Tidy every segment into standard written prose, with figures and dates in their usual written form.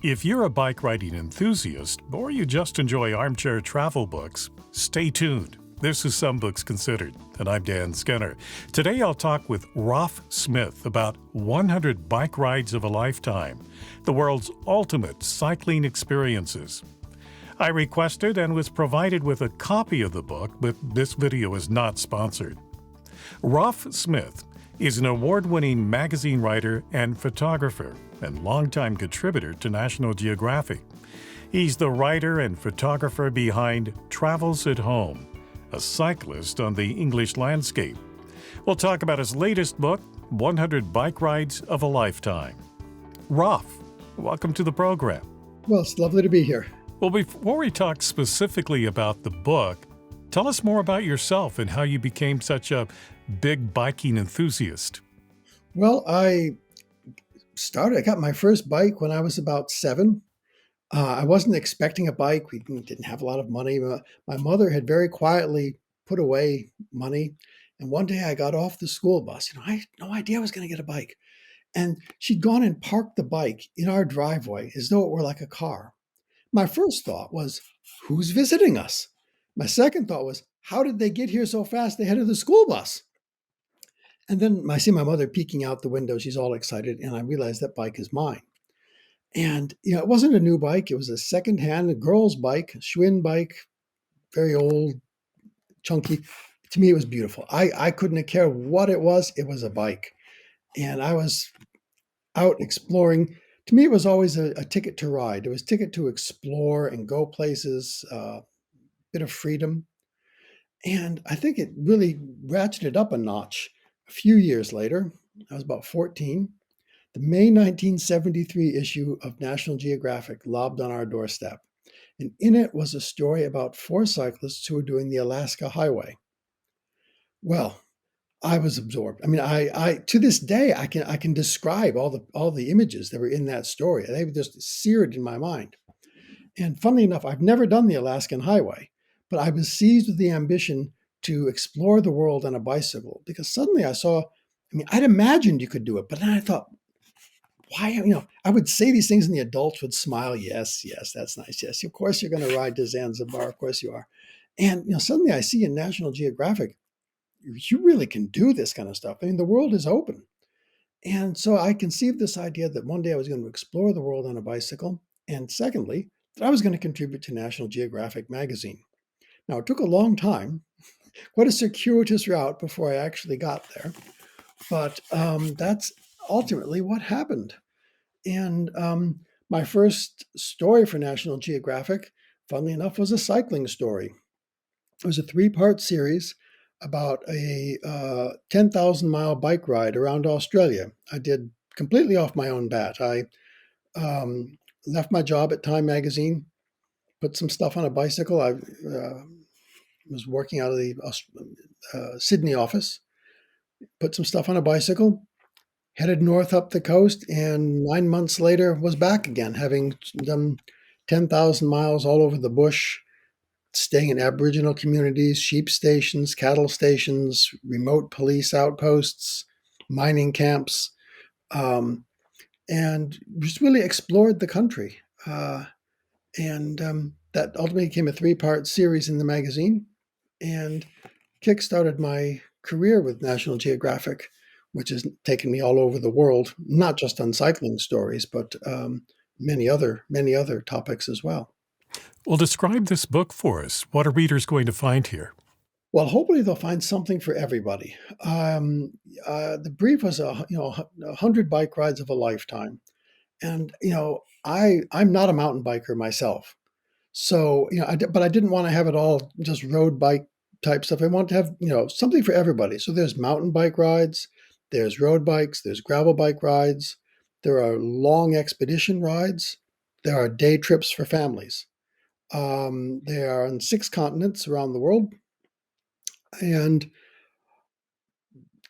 If you're a bike riding enthusiast or you just enjoy armchair travel books, stay tuned. This is Some Books Considered, and I'm Dan Skinner. Today I'll talk with Roff Smith about 100 Bike Rides of a Lifetime, the world's ultimate cycling experiences. I requested and was provided with a copy of the book, but this video is not sponsored. Roff Smith is an award-winning magazine writer and photographer and longtime contributor to National Geographic. He's the writer and photographer behind Travels at Home, a cyclist on the English landscape. We'll talk about his latest book, 100 Bike Rides of a Lifetime. Roff, welcome to the program. Well, it's lovely to be here. Well, before we talk specifically about the book, tell us more about yourself and how you became such a big biking enthusiast. Well, I got my first bike when I was about 7. I wasn't expecting a bike. We didn't have a lot of money. My mother had very quietly put away money. And one day I got off the school bus. I had no idea I was going to get a bike. And she'd gone and parked the bike in our driveway as though it were like a car. My first thought was, who's visiting us? My second thought was, how did they get here so fast ahead of the school bus? And then I see my mother peeking out the window. She's all excited. And I realized that bike is mine. And, it wasn't a new bike. It was a secondhand, a girl's bike, a Schwinn bike, very old, chunky. To me, it was beautiful. I couldn't have cared what it was. It was a bike. And I was out exploring. To me, it was always a ticket to ride. It was a ticket to explore and go places, bit of freedom. And I think it really ratcheted up a notch a few years later. I was about 14. The May 1973 issue of National Geographic lobbed on our doorstep. And in it was a story about 4 cyclists who were doing the Alaska Highway. Well, I was absorbed. I to this day I can describe all the images that were in that story. They were just seared in my mind. And funnily enough, I've never done the Alaskan Highway, but I was seized with the ambition to explore the world on a bicycle because suddenly I saw, I'd imagined you could do it, but then I thought, why, I would say these things and the adults would smile. Yes, that's nice. Yes, of course you're going to ride to Zanzibar. Of course you are. And, suddenly I see in National Geographic, you really can do this kind of stuff. The world is open. And so I conceived this idea that one day I was going to explore the world on a bicycle. And secondly, that I was going to contribute to National Geographic magazine. Now, it took a long time, quite a circuitous route before I actually got there. But that's ultimately what happened. And my first story for National Geographic, funnily enough, was a cycling story. It was a 3-part series about a 10,000-mile bike ride around Australia. I did completely off my own bat. I left my job at Time magazine, put some stuff on a bicycle. I was working out of the Sydney office, put some stuff on a bicycle, headed north up the coast, and 9 months later was back again, having done 10,000 miles all over the bush, staying in Aboriginal communities, sheep stations, cattle stations, remote police outposts, mining camps, and just really explored the country. That ultimately became a 3-part series in the magazine and kickstarted my career with National Geographic, which has taken me all over the world, not just on cycling stories, but many other topics as well. Well, describe this book for us. What are readers going to find here? Well, hopefully they'll find something for everybody. The brief was 100 bike rides of a lifetime, and I'm not a mountain biker myself, so but I didn't want to have it all just road bike type stuff. I want to have something for everybody. So there's mountain bike rides, there's road bikes, there's gravel bike rides, there are long expedition rides, there are day trips for families. They are on 6 continents around the world, and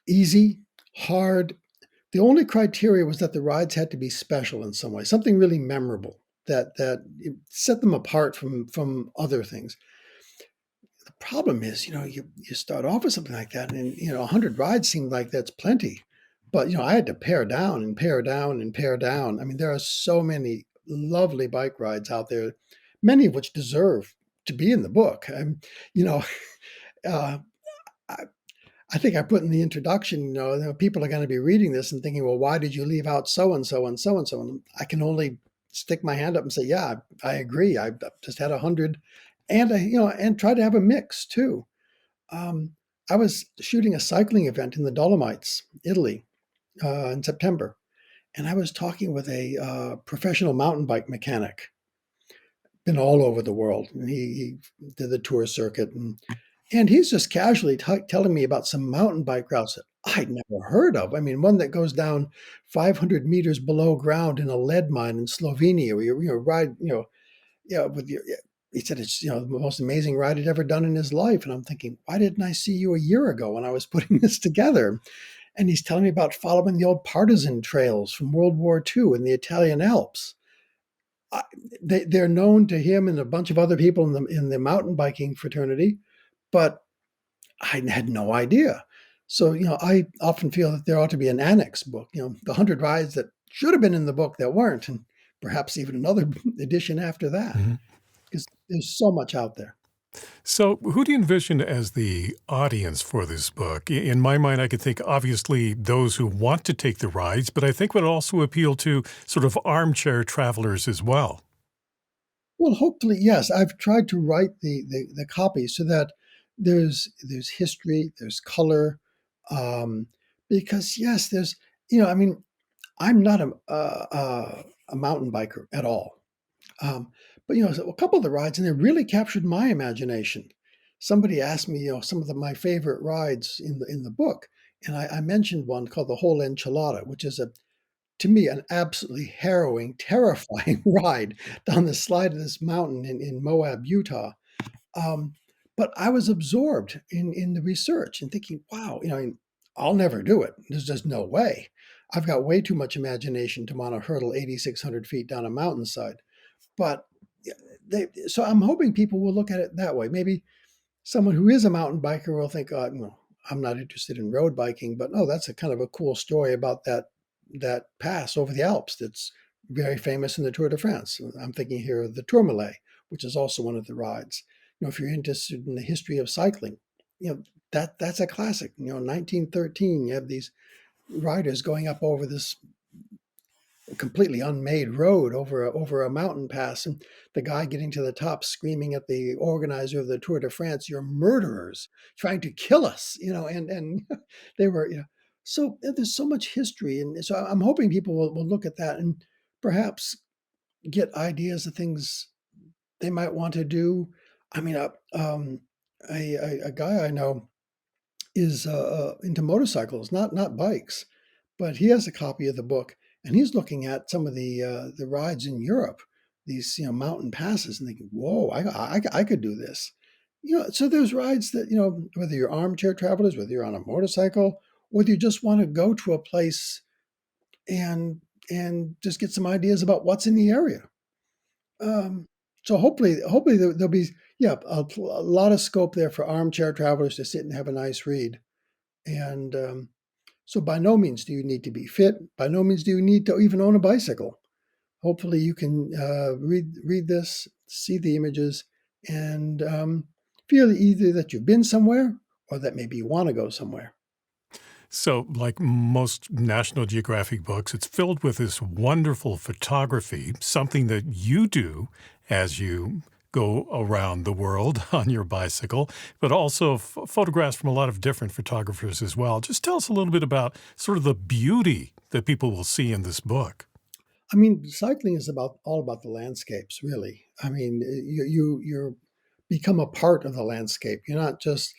easy, hard. The only criteria was that the rides had to be special in some way, something really memorable that set them apart from other things. The problem is, you start off with something like that, and 100 rides seemed like that's plenty, but I had to pare down and pare down and pare down. There are so many lovely bike rides out there, many of which deserve to be in the book. You know, uh, I, I think I put in the introduction, people are going to be reading this and thinking, well, why did you leave out so and so and so and so? And I can only stick my hand up and say, yeah, I agree. I've just had 100, and and try to have a mix too. Um, I was shooting a cycling event in the Dolomites, Italy, in September, and I was talking with a professional mountain bike mechanic, been all over the world. And he did the tour circuit, and he's just casually telling me about some mountain bike routes that I'd never heard of. I mean, one that goes down 500 meters below ground in a lead mine in Slovenia, where you ride, with your. He said it's the most amazing ride he'd ever done in his life, and I'm thinking, why didn't I see you a year ago when I was putting this together? And he's telling me about following the old partisan trails from World War II in the Italian Alps. I, they're known to him and a bunch of other people in the mountain biking fraternity, but I had no idea. So, I often feel that there ought to be an annex book, the 100 rides that should have been in the book that weren't, and perhaps even another edition after that, Mhm. because there's so much out there. So, who do you envision as the audience for this book? In my mind, I could think obviously those who want to take the rides, but I think would also appeal to sort of armchair travelers as well. Well, hopefully, yes. I've tried to write the copy so that there's history, there's color, um, because yes, there's I mean, I'm not a mountain biker at all. Um, but so a couple of the rides, and they really captured my imagination. Somebody asked me, some of my favorite rides in the book, and I mentioned one called the whole enchilada, which is to me an absolutely harrowing, terrifying ride down the slide of this mountain in Moab, Utah. Um, but I was absorbed in the research and thinking, wow, I'll never do it. There's just no way. I've got way too much imagination to want to hurdle 8,600 feet down a mountainside. But yeah, so I'm hoping people will look at it that way. Maybe someone who is a mountain biker will think, I'm not interested in road biking, but no, that's a kind of a cool story about that pass over the Alps that's very famous in the Tour de France. I'm thinking here of the Tourmalet, which is also one of the rides. If you're interested in the history of cycling, that's a classic. 1913, you have these riders going up over this completely unmade road over a mountain pass, and the guy getting to the top screaming at the organizer of the Tour de France, "You're murderers trying to kill us!" And they were, So there's so much history, and so I'm hoping people will look at that and perhaps get ideas of things they might want to do. I mean, a guy I know is into motorcycles, not bikes, but he has a copy of the book, and he's looking at some of the rides in Europe, these mountain passes, and thinking, "Whoa, I could do this." So there's rides that whether you're armchair travelers, whether you're on a motorcycle, whether you just want to go to a place and just get some ideas about what's in the area. Um, so hopefully there'll be a lot of scope there for armchair travelers to sit and have a nice read. And so by no means do you need to be fit. By no means do you need to even own a bicycle. Hopefully you can read this, see the images, and feel either that you've been somewhere or that maybe you want to go somewhere. So, like most National Geographic books, it's filled with this wonderful photography, something that you do as you go around the world on your bicycle, but also photographs from a lot of different photographers as well. Just tell us a little bit about sort of the beauty that people will see in this book. I mean, cycling is all about the landscapes, really. I mean, you become a part of the landscape. You're not just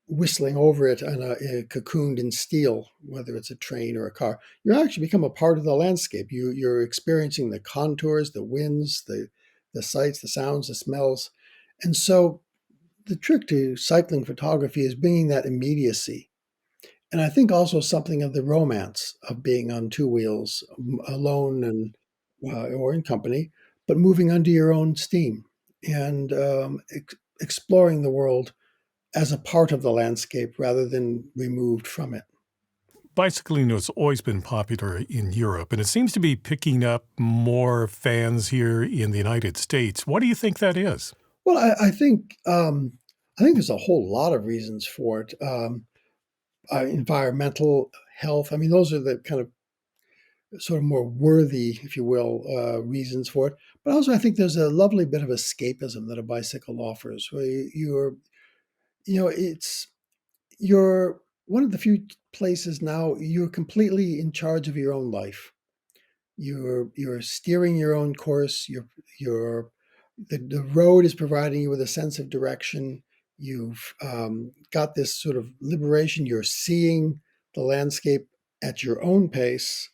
whistling over it cocooned in steel, whether it's a train or a car. You actually become a part of the landscape. You're experiencing the contours, the winds, the sights, the sounds, the smells. And so the trick to cycling photography is bringing that immediacy. And I think also something of the romance of being on two wheels, alone and or in company, but moving under your own steam and exploring the world as a part of the landscape rather than removed from it. bicycling has always been popular in Europe, and it seems to be picking up more fans here in the United States. What do you think that is? Well, I think there's a whole lot of reasons for it. Environmental health. I mean, those are the kind of sort of more worthy, if you will, reasons for it. But also, I think there's a lovely bit of escapism that a bicycle offers, where it's you're one of the few places now you're completely in charge of your own life. You're steering your own course. You're the road is providing you with a sense of direction. You've got this sort of liberation. You're seeing the landscape at your own pace.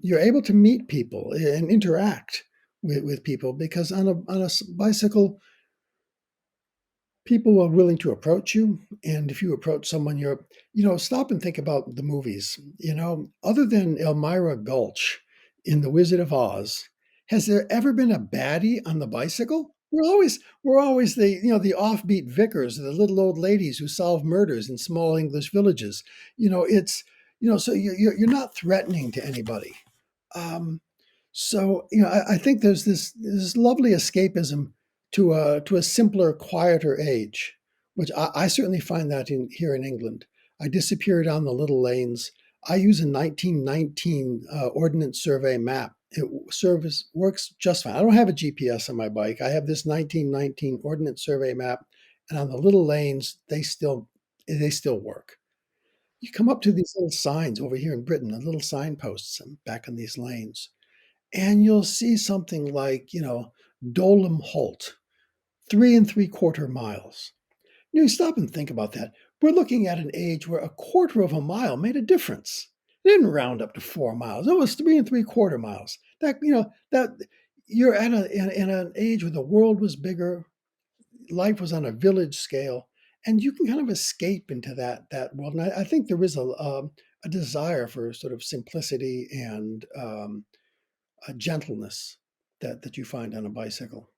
You're able to meet people and interact with people because on a bicycle, people are willing to approach you. And if you approach someone, stop and think about the movies. Other than Elmira Gulch in The Wizard of Oz, has there ever been a baddie on the bicycle? We're always the offbeat vicars, the little old ladies who solve murders in small English villages. It's so you're not threatening to anybody. Um, I think there's this lovely escapism to a simpler, quieter age, which I certainly find that in here in England. I disappear down the little lanes. I use a 1919 Ordnance Survey map. Works just fine. I don't have a GPS on my bike. I have this 1919 Ordnance Survey map, and on the little lanes, they still work. You come up to these little signs over here in Britain, the little signposts back in these lanes, and you'll see something like, Dolam Holt, 3 3/4 miles. You stop and think about that. We're looking at an age where a quarter of a mile made a difference. It didn't round up to 4 miles. It was 3 3/4 miles. That you're in an age where the world was bigger, life was on a village scale, and you can kind of escape into that world. And I think there is a desire for sort of simplicity and a gentleness that you find on a bicycle.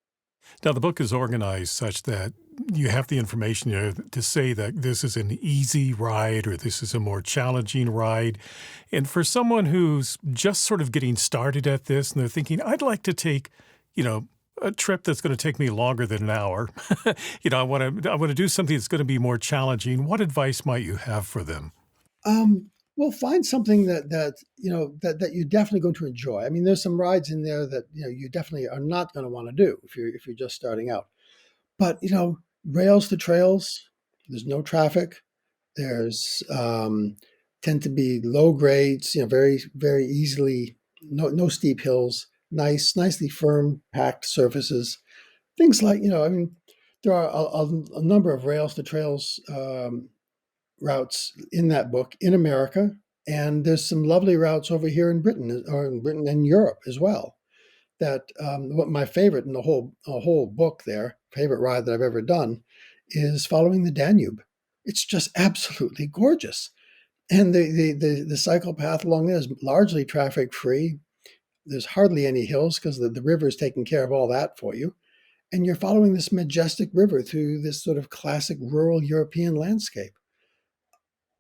Now, the book is organized such that you have the information there to say that this is an easy ride or this is a more challenging ride. And for someone who's just sort of getting started at this and they're thinking, I'd like to take, you know, a trip that's going to take me longer than an hour. I want to do something that's going to be more challenging. What advice might you have for them? Well, find something that you're definitely going to enjoy. I mean, there's some rides in there that you definitely are not going to want to do if you're just starting out. But rails to trails. There's no traffic. There's tend to be low grades. Very very easily. No steep hills. Nicely firm packed surfaces. Things like I mean, there are a number of rails to trails routes in that book in America, and there's some lovely routes over here in Britain, or in Britain and Europe as well. That what my favorite in the whole book there, favorite ride that I've ever done, is following the Danube. It's just absolutely gorgeous, and the cycle path along there is largely traffic free. There's hardly any hills because the river is taking care of all that for you, and you're following this majestic river through this sort of classic rural European landscape.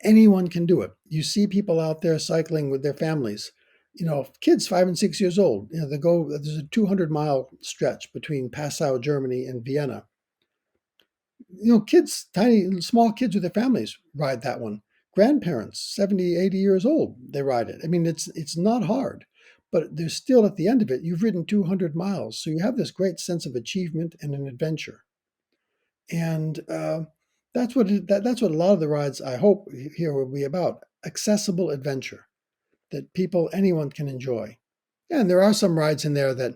Anyone can do it. You see people out there cycling with their families. Kids 5 and 6 years old. They go. There's a 200-mile stretch between Passau, Germany, and Vienna. Kids, tiny, small kids with their families ride that one. Grandparents, 70, 80 years old, they ride it. I mean, it's not hard, but there's still at the end of it, you've ridden 200 miles, so you have this great sense of achievement and an adventure. And that's what a lot of the rides I hope here will be about: accessible adventure that anyone can enjoy. And there are some rides in there that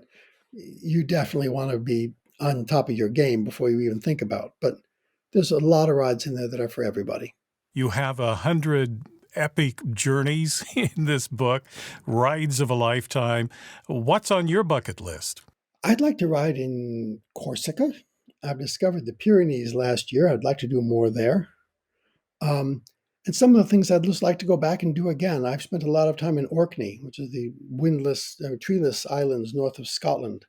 you definitely want to be on top of your game before you even think about. But there's a lot of rides in there that are for everybody. You have 100 epic journeys in this book, rides of a lifetime. What's on your bucket list? I'd like to ride in Corsica. I've discovered the Pyrenees last year. I'd like to do more there. Um, and some of the things I'd just like to go back and do again. I've spent a lot of time in Orkney, which is the windless, treeless islands north of Scotland.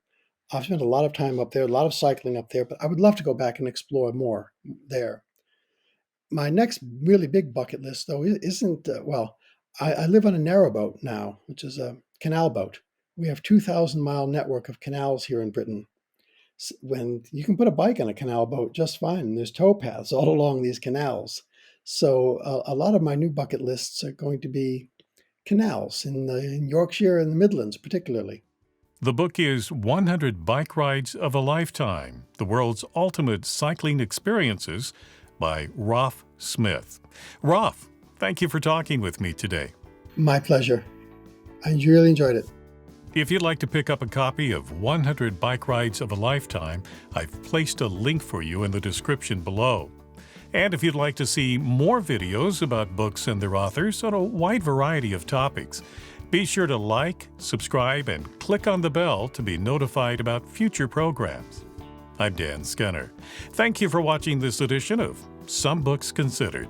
I've spent a lot of time up there, a lot of cycling up there, but I would love to go back and explore more there. My next really big bucket list, though, isn't well. I live on a narrowboat now, which is a canal boat. We have 2,000-mile network of canals here in Britain. When you can put a bike on a canal boat just fine, and there's tow paths all along these canals. So a lot of my new bucket lists are going to be canals in Yorkshire and the Midlands particularly. The book is 100 Bike Rides of a Lifetime, The World's Ultimate Cycling Experiences by Roff Smith. Roff, thank you for talking with me today. My pleasure. I really enjoyed it. If you'd like to pick up a copy of 100 Bike Rides of a Lifetime, I've placed a link for you in the description below. And if you'd like to see more videos about books and their authors on a wide variety of topics, be sure to like, subscribe, and click on the bell to be notified about future programs. I'm Dan Skinner. Thank you for watching this edition of Some Books Considered.